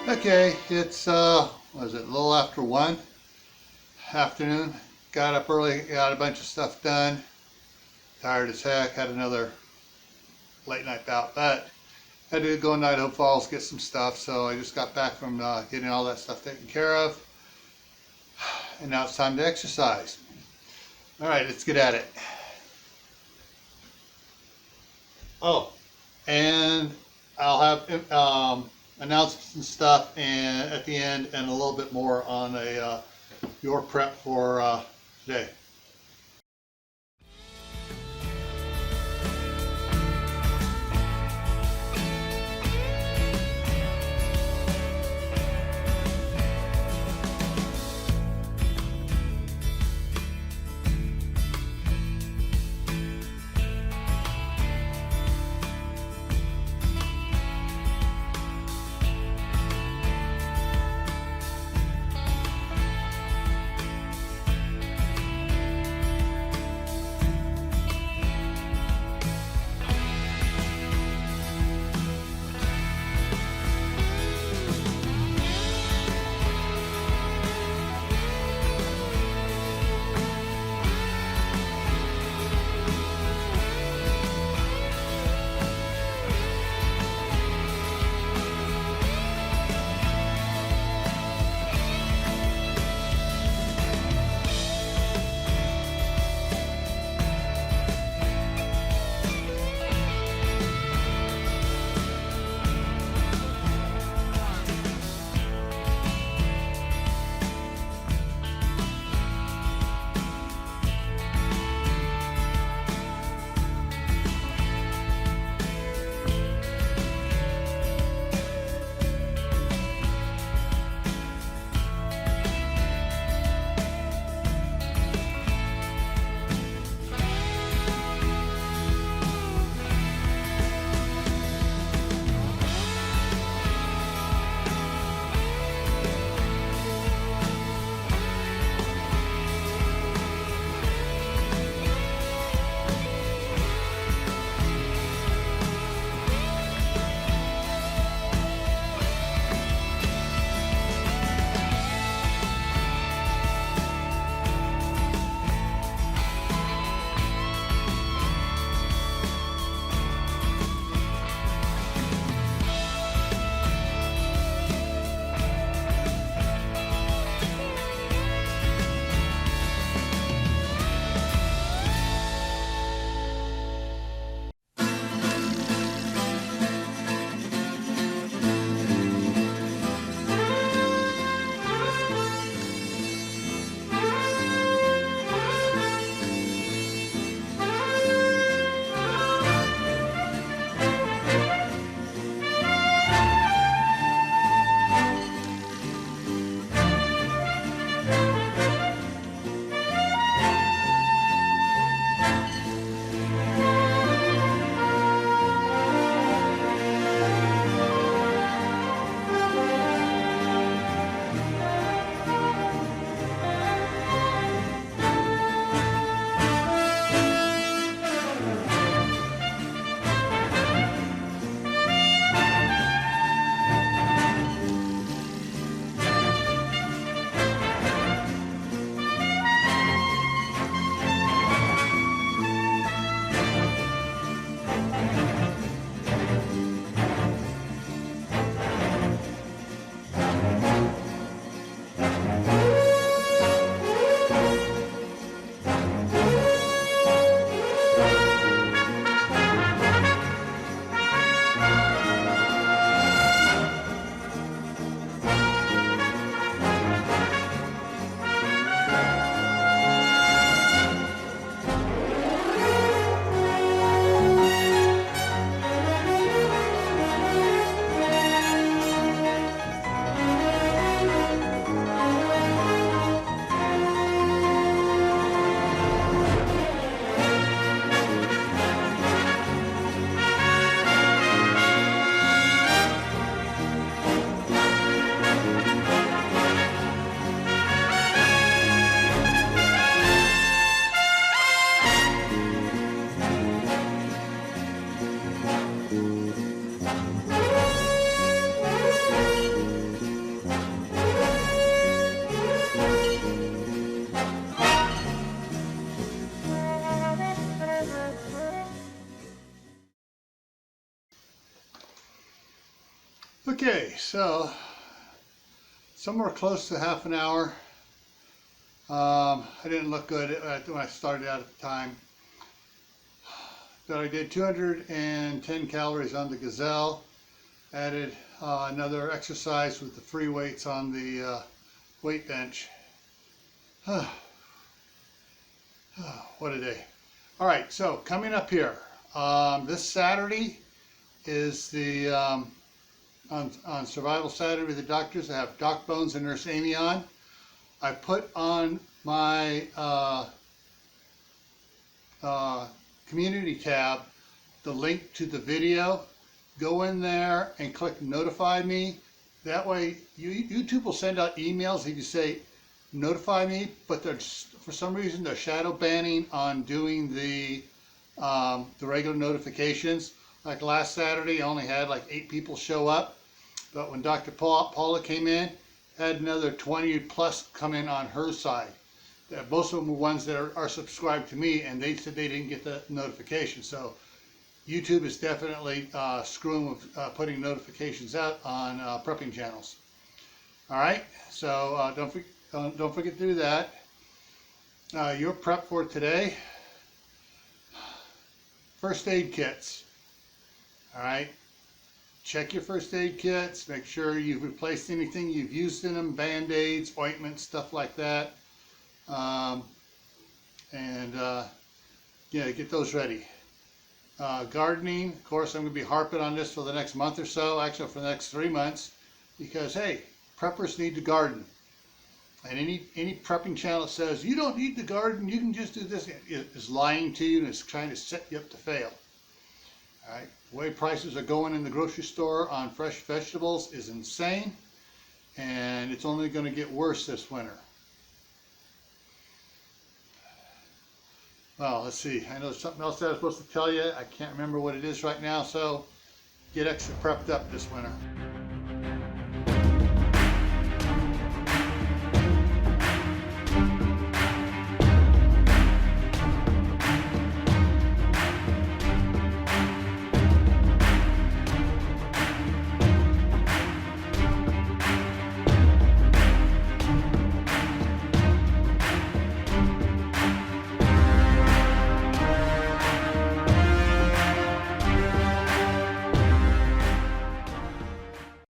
Okay, it's was it a little after 1 afternoon. Got up early, got a bunch of stuff done. Tired as heck, had another late night bout, but had to go to Idaho Falls, get some stuff, so I just got back from getting all that stuff taken care of. And now it's time to exercise. All right, let's get at it. Oh, and I'll have announcements and stuff and at the end, and a little bit more on your prep for today. Okay, so somewhere close to half an hour. I didn't look good when I started out at the time. But I did 210 calories on the Gazelle. Added another exercise with the free weights on the weight bench. What a day. All right, so coming up here, this Saturday is the, on Survival Saturday with the doctors, I have Doc Bones and Nurse Amy on. I put on my community tab the link to the video. Go in there and click notify me. That way YouTube will send out emails if you say notify me, but for some reason they're shadow banning on doing the regular notifications. Like last Saturday, I only had like 8 people show up, but when Dr. Paula came in, had another 20 plus come in on her side. Most of them were ones that are subscribed to me, and they said they didn't get the notification. So YouTube is definitely screwing with putting notifications out on prepping channels. All right, so don't forget to do that. Your prep for today: first aid kits. All right, check your first aid kits. Make sure you've replaced anything you've used in them: band-aids, ointments, stuff like that. Yeah, get those ready. Gardening, of course, I'm going to be harping on this for the next month or so, actually for the next 3 months, because hey, preppers need to garden. And any prepping channel that says you don't need to garden, you can just do this, is lying to you and is trying to set you up to fail. All right, the way prices are going in the grocery store on fresh vegetables is insane, and it's only going to get worse this winter. Well, let's see. I know there's something else that I was supposed to tell you. I can't remember what it is right now, so get extra prepped up this winter.